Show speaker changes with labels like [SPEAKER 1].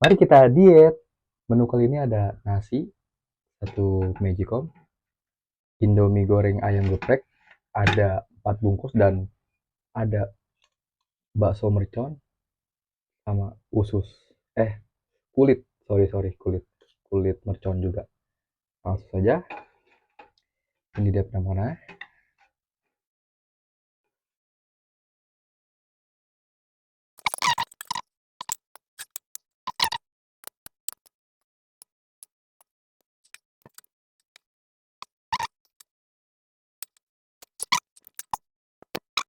[SPEAKER 1] Mari kita diet. Menu kali ini ada nasi, satu magicom, indomie goreng ayam geprek, ada 4 bungkus, dan ada bakso mercon sama usus. Kulit, sorry, kulit mercon juga. Langsung saja, ini dia penampilannya.